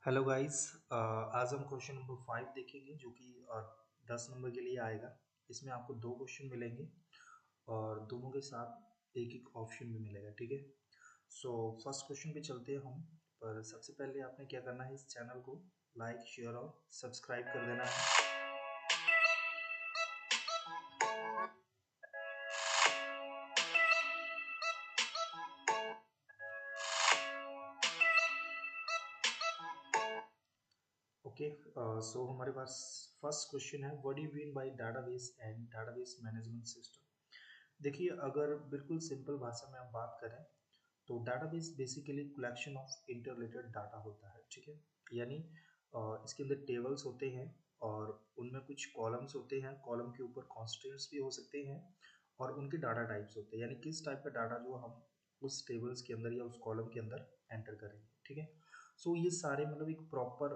Hello guys. आज हम question number 5 देखेंगे जो कि 10 नंबर के लिए आएगा। इसमें आपको दो क्वेश्चन मिलेंगे और दोनों के साथ एक एक ऑप्शन भी मिलेगा। ठीक है। सो फर्स्ट क्वेश्चन पे चलते हैं हम। पर सबसे पहले आपने क्या करना है, इस चैनल को लाइक शेयर और सब्सक्राइब कर देना है। ओके। सो हमारे पास फर्स्ट क्वेश्चन है, what do you mean by database and database management system. देखिए, अगर बिल्कुल सिंपल भाषा में हम बात करें तो database basically collection of interrelated data होता है। ठीक है। यानी इसके अंदर टेबल्स होते हैं और उनमें कुछ कॉलम्स होते हैं। कॉलम के ऊपर कॉन्स्टेंट्स भी हो सकते हैं और उनके डाटा टाइप्स होते हैं, यानी किस टाइप का डाटा जो हम उस टेबल्स के अंदर या उस कॉलम के अंदर एंटर करेंगे। ठीक है। सो ये सारे मतलब एक प्रॉपर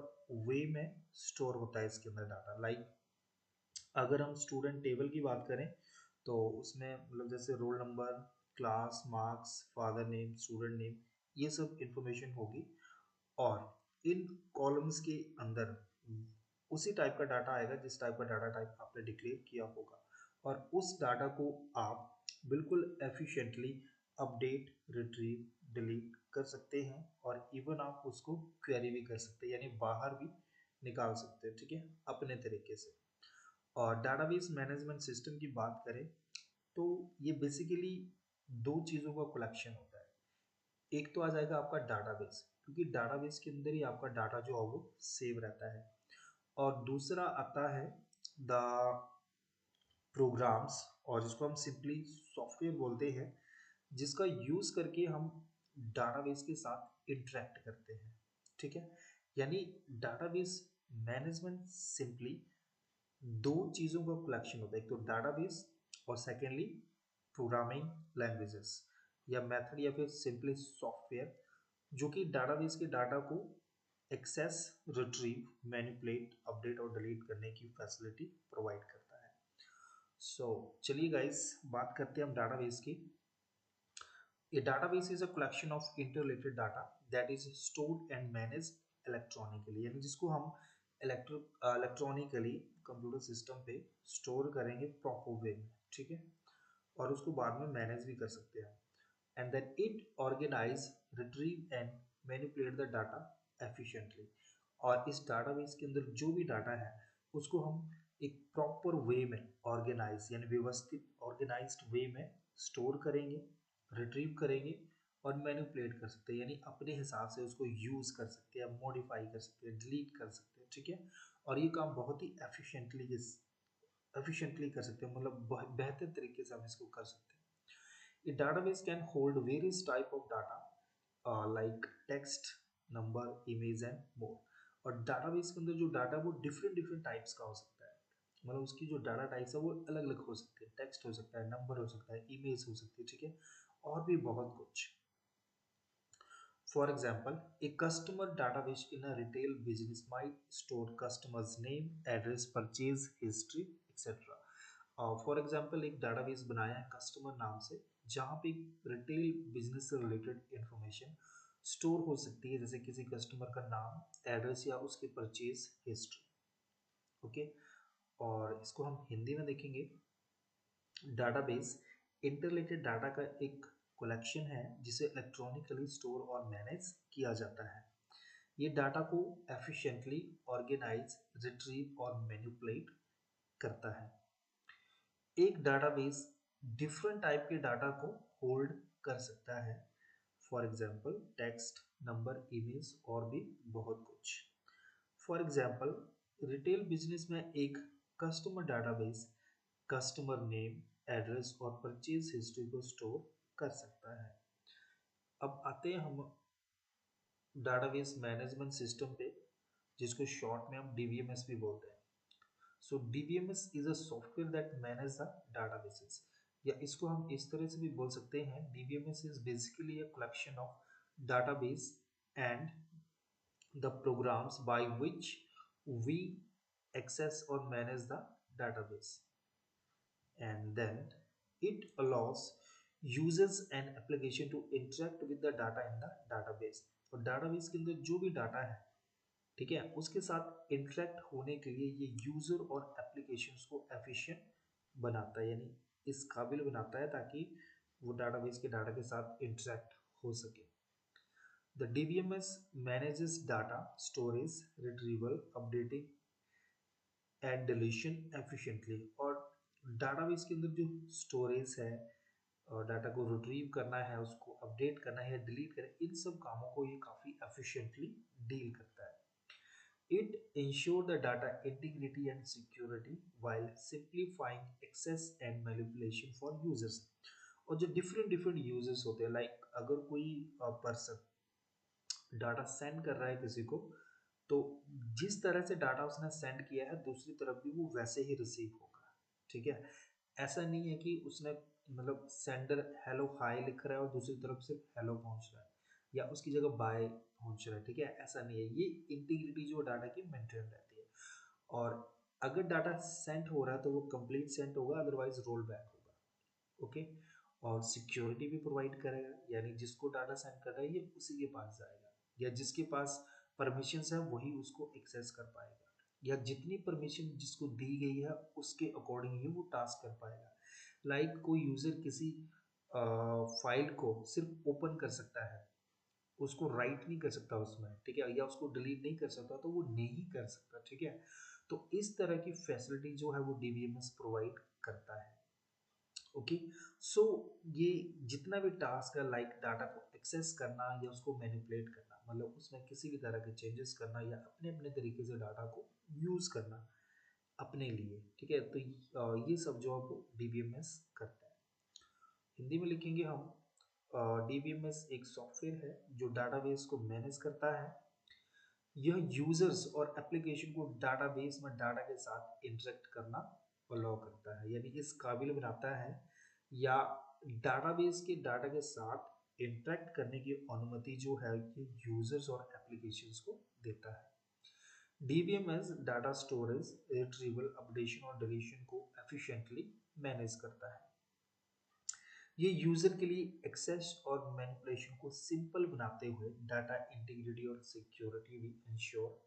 वे में स्टोर होता है इसके अंदर डाटा। लाइक अगर हम स्टूडेंट टेबल की बात करें तो उसमें मतलब जैसे roll number, class, marks, father name, student name, ये सब इंफॉर्मेशन होगी। और इन कॉलम्स के अंदर उसी टाइप का डाटा आएगा जिस टाइप का डाटा टाइप आपने डिक्लेयर किया होगा। और उस डाटा को आप बिल्कुल एफिशिएंटली अपडेट, रिट्रीव, डिलीट कर सकते हैं और इवन आप उसको क्वेरी भी कर सकते हैं, यानी बाहर भी निकाल सकते हैं। ठीक है, अपने तरीके से। और डाटाबेस मैनेजमेंट सिस्टम की बात करें तो ये बेसिकली दो चीज़ों का कलेक्शन होता है। एक तो आ जाएगा आपका डाटाबेस, क्योंकि डाटाबेस के अंदर ही आपका डाटा जो है वो सेव रहता है। और दूसरा आता है द प्रोग्राम्स, और जिसको हम सिंपली सॉफ्टवेयर बोलते हैं, जिसका यूज़ करके हम डाटाबेस के साथ इंटरेक्ट करते हैं। ठीक है। यानी डाटाबेस मैनेजमेंट सिंपली दो चीज़ों का कलेक्शन होता है, एक तो डाटाबेस और सेकेंडली प्रोग्रामिंग लैंग्वेजेस या मेथड या फिर सिंपली सॉफ्टवेयर, जो कि डाटाबेस के डाटा को एक्सेस, रिट्रीव, मैनिपुलेट, अपडेट और डिलीट करने की फैसिलिटी प्रोवाइड करता है। सो चलिए गाइस, बात करते हैं हम डाटाबेस की। A database is a collection of interrelated data that is stored and managed electronically, यानी जिसको हम इलेक्ट्रॉनिकली कंप्यूटर सिस्टम पे स्टोर करेंगे प्रॉपर वे में। ठीक है। और उसको बाद में मैनेज भी कर सकते हैं। And then it organize, retrieve and manipulate the data efficiently. और इस डाटाबेस के अंदर जो भी डाटा है उसको हम एक प्रॉपर वे में ऑर्गेनाइज यानी व्यवस्थित ऑर्गेनाइज्ड वे में स्टोर करेंगे, रिट्रीव करेंगे और मैनिपुलेट कर सकते हैं, यानी अपने हिसाब से उसको यूज़ कर सकते हैं, मॉडिफाई कर सकते हैं, डिलीट कर सकते हैं। ठीक है। और ये काम बहुत ही एफिशिएंटली कर सकते हैं, मतलब बेहतर तरीके से हम इसको कर सकते हैं। A database can hold various type of data like text, number, image and more। और database के अंदर जो डाटा वो डिफरेंट डिफरेंट टाइप्स का हो सकता है। मतलब उसकी जो डाटा टाइप्स है वो अलग अलग हो सकती है। टेक्स्ट हो सकता है, नंबर हो सकता है, इमेज हो सकती है। ठीक है। और भी बहुत कुछ। For example, a customer database in a retail business might store customers' name, address, purchase history, etc. For example एक डाटाबेस बनाया है कस्टमर नाम से, जहाँ पे रिटेल बिजनेस से रिलेटेड इंफॉर्मेशन स्टोर हो सकती है, जैसे किसी कस्टमर का नाम, एड्रेस या उसके परचेज हिस्ट्री। ओके। और इसको हम हिंदी में देखेंगे। डाटाबेस इंटरलेटेड डाटा का एक कलेक्शन है जिसे इलेक्ट्रॉनिकली स्टोर और मैनेज किया जाता है। ये डाटा को एफिशिएंटली ऑर्गेनाइज, रिट्रीव और मैनिपुलेट करता है। एक डाटाबेस डिफरेंट टाइप के डाटा को होल्ड कर सकता है। For example text, number, image और भी बहुत कुछ। फॉर एग्जाम्पल रिटेल बिजनेस में एक customer database customer name, address और परचेज हिस्ट्री को स्टोर कर सकता है। अब आते हैं हम डाटाबेस मैनेजमेंट सिस्टम पे, जिसको शॉर्ट में हम डीबीएमएस भी बोलते हैं। सो DBMS is a software that manage the databases, या इसको हम इस तरह से भी बोल सकते हैं, DBMS is basically a collection of database and the programs by which we access or manage the database, and then it allows users and application to interact with the data in the database। और database के अंदर जो भी data है ठीक है, उसके साथ इंटरेक्ट होने के लिए ये यूजर और एप्लीकेशंस को एफिशिएंट बनाता है, यानी इस काबिल बनाता है ताकि वो डाटाबेस के डाटा के साथ इंटरेक्ट हो सके। The DBMS manages data storage, retrieval, updating and deletion efficiently. और डाटाबेस के अंदर जो स्टोरेज है और डाटा को रिट्रीव करना है, उसको अपडेट करना है या डिलीट करना है, इन सब कामों को ये काफ़ी एफिशिएंटली डील करता है। It ensure the data integrity and security while simplifying access and manipulation for users। और जो डिफरेंट डिफरेंट यूजर्स होते हैं, लाइक अगर कोई पर्सन डाटा सेंड कर रहा है किसी को, तो जिस तरह से डाटा उसने सेंड किया है दूसरी तरफ भी वो वैसे ही रिसीव होगा। ठीक है, ऐसा नहीं है कि उसने मतलब सेंडर हेलो हाय लिख रहा है और दूसरी तरफ सिर्फ हेलो पहुंच रहा है या उसकी जगह बाय पहुंच रहा है। ठीक है, ऐसा नहीं है, ये इंटीग्रिटी जो डाटा की मेंटेन रहती है। और अगर डाटा सेंड हो रहा है तो वो कंप्लीट सेंड होगा, अदरवाइज रोल बैक होगा। ओके, और सिक्योरिटी भी प्रोवाइड करेगा, यानी जिसको डाटा सेंड कर रहा है ये उसी के पास जाएगा, या जिसके पास परमिशंस है वही उसको एक्सेस कर पाएगा, या जितनी परमिशन जिसको दी गई है उसके अकॉर्डिंग ही वो टास्क कर पाएगा। लाइक कोई यूजर किसी फाइल को सिर्फ ओपन कर सकता है, उसको राइट नहीं कर सकता उसमें, ठीक है, या उसको डिलीट नहीं कर सकता, तो वो नहीं कर सकता। ठीक है, तो इस तरह की फैसिलिटी जो है वो DBMS प्रोवाइड करता है। ओके, सो ये जितना भी टास्क है, लाइक डाटा को एक्सेस करना या उसको मैनिपुलेट करना, मतलब उसमें किसी भी तरह के चेंजेस करना या अपने अपने तरीके से डाटा को यूज करना अपने लिए। ठीक है, तो ये सब जो है DBMS करता है। हिंदी में लिखेंगे हम, DBMS एक सॉफ्टवेयर है जो डाटाबेस को मैनेज करता है। यह यूजर्स और एप्लीकेशन को डाटाबेस में डाटा के साथ इंटरेक्ट करना अलाउ करता है, यानी इस काबिल बनाता है या डाटाबेस के डाटा के साथ इंटरेक्ट करने की अनुमति जो है ये यूजर्स और एप्लीकेशंस को देता है। DBMS data storage, retrieval, updation और डिलीशन को एफिशिएंटली मैनेज करता है। ये यूजर के लिए एक्सेस और मैनिपुलेशन को सिंपल बनाते हुए डाटा इंटीग्रिटी और सिक्योरिटी भी इंश्योर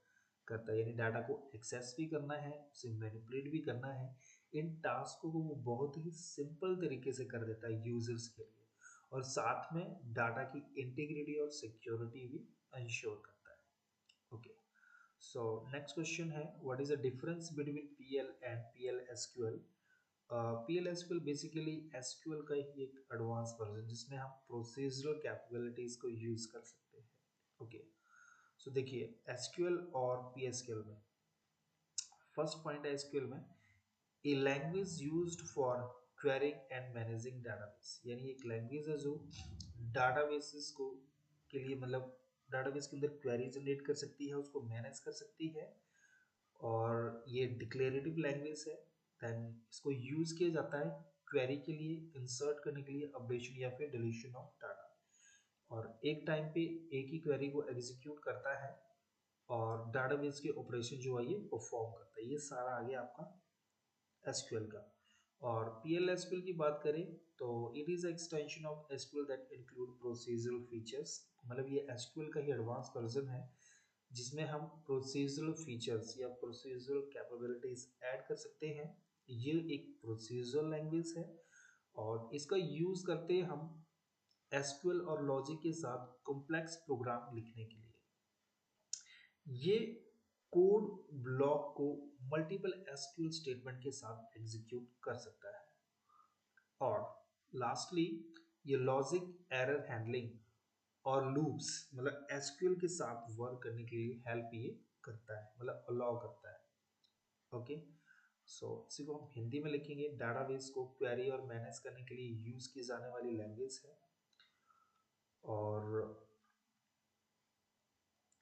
करता है, यानी डाटा को एक्सेस भी करना है, उसे मैनिपुलेट भी करना है, इन टास्कों को वो बहुत ही सिंपल तरीके से कर देता है यूजर्स के लिए, और साथ में डाटा की इंटीग्रिटी और सिक्योरिटी भी इंश्योर करता है। ओके, सो नेक्स्ट क्वेश्चन है, what is the difference between PL and PL SQL। PL SQL basically SQL का ही एक एडवांस वर्जन जिसमें हम प्रोसीजरल कैपेबिलिटीज को यूज कर सकते हैं। ओके, सो देखिए SQL और PSQL में, फर्स्ट पॉइंट है SQL में, a language used for quarrying and managing database, यानी एक लैंग्वेज है जो डाटाबेसेस को के लिए, मतलब डाटाबेस के अंदर क्वेरी जनरेट कर सकती है, उसको मैनेज कर सकती है, और ये डिक्लेरेटिव लैंग्वेज है। देन इसको यूज किया जाता है क्वेरी के लिए, इंसर्ट करने के लिए, अपडेशन या फिर डिलीशन ऑफ डाटा, और एक टाइम पे एक ही क्वेरी को एग्जीक्यूट करता है और डाटाबेस के ऑपरेशन जो है ये परफॉर्म करता है। ये सारा आ गया आपका SQL का। और PL SQL की बात करें तो it is extension of SQL that include procedural features, मतलब ये SQL का ही एडवांस वर्जन है जिसमें हम प्रोसीजरल फीचर्स या प्रोसीजरल कैपेबिलिटीज ऐड कर सकते हैं। ये एक प्रोसीजरल लैंग्वेज है और इसका यूज करते हैं हम SQL और लॉजिक के साथ कॉम्प्लेक्स प्रोग्राम लिखने के लिए। ये कोड ब्लॉक को मल्टीपल SQL स्टेटमेंट के साथ एग्जीक्यूट कर सकता है। और लास्टली ये लॉजिक, एरर हैंडलिंग और लूप्स, मतलब SQL के साथ वर्क करने के लिए हेल्प ये करता है, मतलब अलाउ करता है। ओके, सो इसी को हम हिंदी में लिखेंगे, डाटाबेस को क्वेरी और मैनेज करने के लिए यूज की जाने वाली लैंग्वेज है, और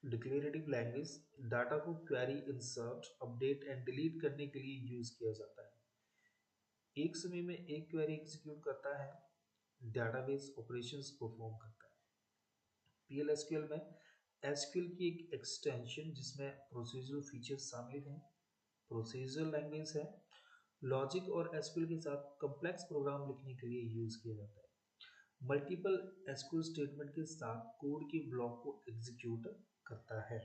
डिक्लेरेटिव लैंग्वेज डाटा को query, insert, update and delete करने के लिए यूज किया जाता है। एक समय में एक क्वेरी एग्जीक्यूट करता है, डाटाबेस ऑपरेशंस परफॉर्म करता है। PL SQL में SQL की एक एक्सटेंशन जिसमें प्रोसीजरल फीचर्स शामिल हैं, प्रोसीजरल लैंग्वेज है, लॉजिक और SQL के साथ कॉम्प्लेक्स प्रोग्राम लिखने के लिए यूज किया जाता है, मल्टीपल SQL स्टेटमेंट के साथ कोड के ब्लॉक को एग्जीक्यूट करता है,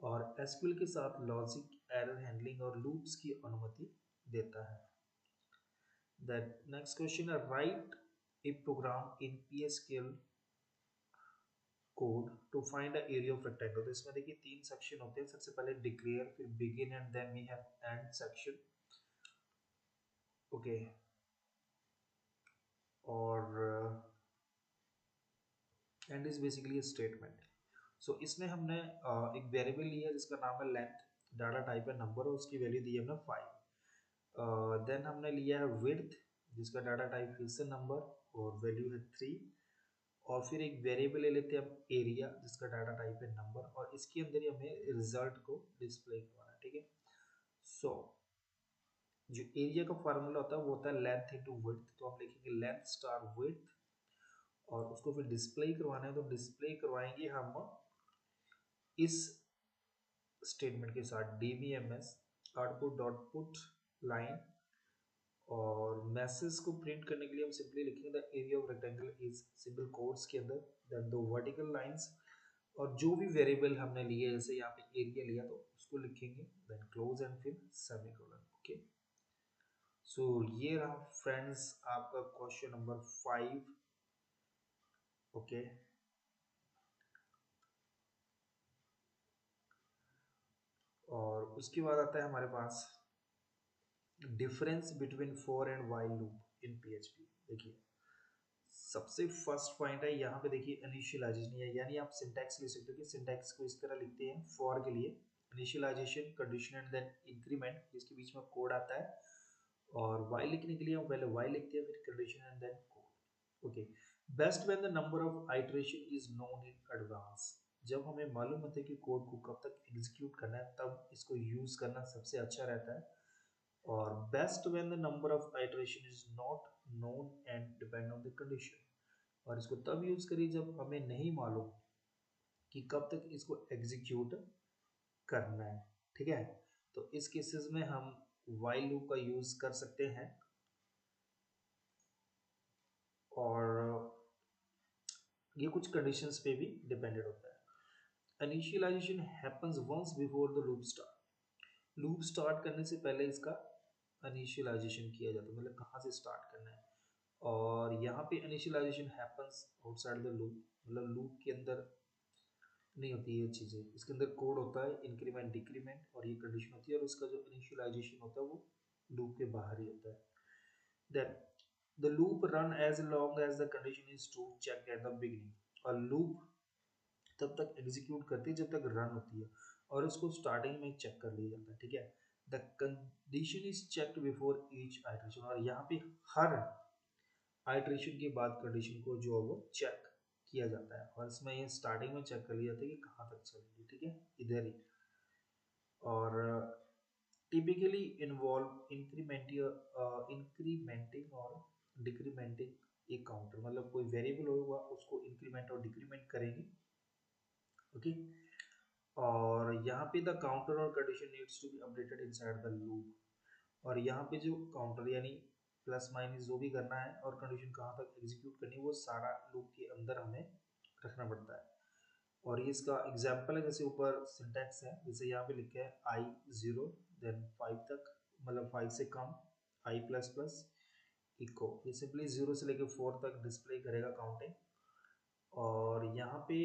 और एसक्यूएल के साथ लॉजिक, एरर हैंडलिंग और लूप्स की अनुमति देता है। Then next question, write a program in PSQL code to find the area of rectangle। तो इसमें देखिए तीन सेक्शन होते हैं, सबसे पहले डिक्लेयर, फिर begin and then we have end section. Okay, और end is basically statement. So इसमें हमने एक वेरिएबल लिया है जिसका नाम है लेंथ, डाटा टाइप है नंबर और उसकी वैल्यू दी है हमने 5। देन हमने लिया है विड्थ जिसका डाटा टाइप फिर से नंबर और वैल्यू है 3। और फिर एक वेरिएबल ले लेते हैं हम एरिया जिसका डाटा टाइप है नंबर और इसके अंदर ही हमें रिजल्ट को डिस्प्ले करवाना है। ठीक है, सो जो एरिया का फार्मूला होता है वो होता है लेंथ इनटू विड्थ। तो हम लिखेंगे लेंथ स्टार विड्थ और उसको फिर डिस्प्ले करवाना है तो डिस्प्ले करवाएंगे हम इस स्टेटमेंट के साथ dbms output dot put line. और मैसेज को प्रिंट करने के लिए हम सिंपली लिखेंगे the area of rectangle is single quotes के अंदर, देन दो वर्टिकल लाइंस और जो भी वेरिएबल हमने लिए जैसे यहाँ पे एरिया लिया तो उसको लिखेंगे, देन क्लोज एंड फिर सेमीकोलन। ओके, सो ये रहा फ्रेंड्स आपका क्वेश्चन नंबर 5। ओके, और उसके बाद आता है हमारे पास difference between for and while loop in PHP. देखिए सबसे फर्स्ट पॉइंट है यहाँ पे, देखिए इनिशियलाइजेशन है, यानी आप सिंटैक्स ले सकते हो कि सिंटैक्स को इस तरह लिखते हैं फॉर के लिए initialization, condition and then increment, जिसके बीच में कोड आता है। और वाई लिखने के लिए हम पहले वाई लिखते हैं फिर condition and then code. Okay, best when the number of iteration is known in advance. जब हमें मालूम होता है कि कोड को कब तक एग्जीक्यूट करना है तब इसको यूज करना सबसे अच्छा रहता है। और best when the number of iteration is not known and depend on the condition। और इसको तब यूज करिए जब हमें नहीं मालूम कि कब तक इसको एग्जीक्यूट करना है। ठीक है, तो इस केसेस में हम while लूप का यूज कर सकते हैं। और ये कुछ कंडीशंस पे भी डिपेंडेंट होता है। Initialization happens once before the loop start. Loop start करने से पहले इसका इनिशियलाइजेशन किया जाता है, मतलब कहाँ से स्टार्ट करना है। और यहाँ पे initialization happens outside the loop, मतलब लूप के अंदर नहीं होती ये चीज़ें। इसके अंदर कोड होता है इंक्रीमेंट डिक्रीमेंट और ये कंडीशन होती है और उसका जो इनिशियलाइजेशन होता है वो लूप के बाहर ही होता है। Then the loop run as long as the condition is true check at the beginning. और लूप तब तक एग्जीक्यूट करती है जब तक रन होती है और इसको स्टार्टिंग में चेक कर लिया जाता है। ठीक है, the condition is checked before each iteration. और यहाँ पे हर आइटरेशन के बाद कंडीशन को जो है वो चेक किया जाता है और इसमें ये स्टार्टिंग में चेक कर लिया जाता है कि कहाँ तक चलेगी। ठीक है, इधर ही। और टिपिकली इन्वॉल्व इंक्रीमेंटिंग और डिक्रीमेंटिंग एक काउंटर, मतलब कोई वेरिएबल होगा उसको इंक्रीमेंट और डिक्रीमेंट करेंगे। ओके, और यहाँ पे द काउंटर और condition needs to be updated inside the loop. और यहाँ पे जो काउंटर यानी प्लस माइनस जो भी करना है और कंडीशन कहाँ तक एग्जीक्यूट करनी है वो सारा लूप के अंदर हमें रखना पड़ता है। और ये इसका एग्जाम्पल है, जैसे ऊपर सिंटैक्स है, जैसे यहाँ पे लिखा है आई 0 देन 5 तक, मतलब 5 से कम आई प्लस प्लस इको, ये सिंपली 0 से लेकर 4 तक डिस्प्ले करेगा काउंटिंग। और यहाँ पे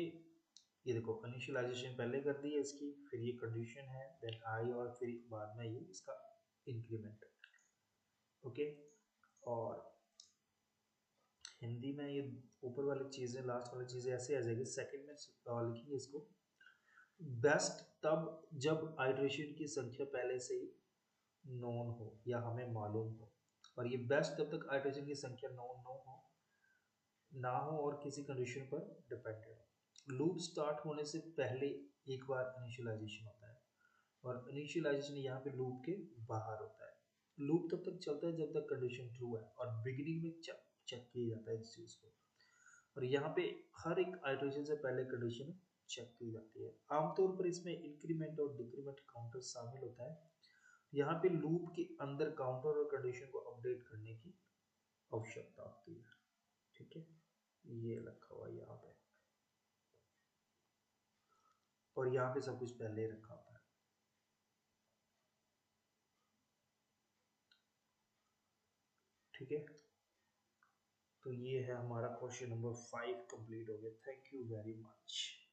ये देखो इनिशियलाइजेशन पहले कर दी है इसकी, फिर ये कंडीशन है, देन आई और फिर बाद में ये इसका इंक्रीमेंट। ओके, और हिंदी में ये ऊपर वाली चीज़ें लास्ट वाली चीज़ें ऐसे आ जाएगी, सेकंड में लिखेंगे इसको। बेस्ट तब जब आइटरेशन की संख्या पहले से ही नोन हो या हमें मालूम हो। और ये बेस्ट तब तक आइटरेशन की संख्या नोन ना हो और किसी कंडीशन पर डिपेंडेंट हो। लूप स्टार्ट होने से पहले एक बार इनिशियलाइजेशन होता है और इनिशियलाइजेशन यहाँ पे लूप के बाहर होता है। लूप तब तक चलता है जब तक कंडीशन ट्रू है और बिगिनिंग में चेक किया जाता है इस चीज़ को। और यहाँ पे हर एक आइटरेशन से पहले कंडीशन चेक की जाती है। आमतौर पर इसमें इंक्रीमेंट और डिक्रीमेंट काउंटर शामिल होता है। यहाँ पे लूप के अंदर काउंटर और कंडीशन को अपडेट करने की आवश्यकता होती है। ठीक है, ये रखा हुआ यहाँ पे। और यहाँ पे सब कुछ पहले ही रखा होता है। ठीक है, तो ये है हमारा क्वेश्चन नंबर 5 कंप्लीट हो गया। Thank you very much.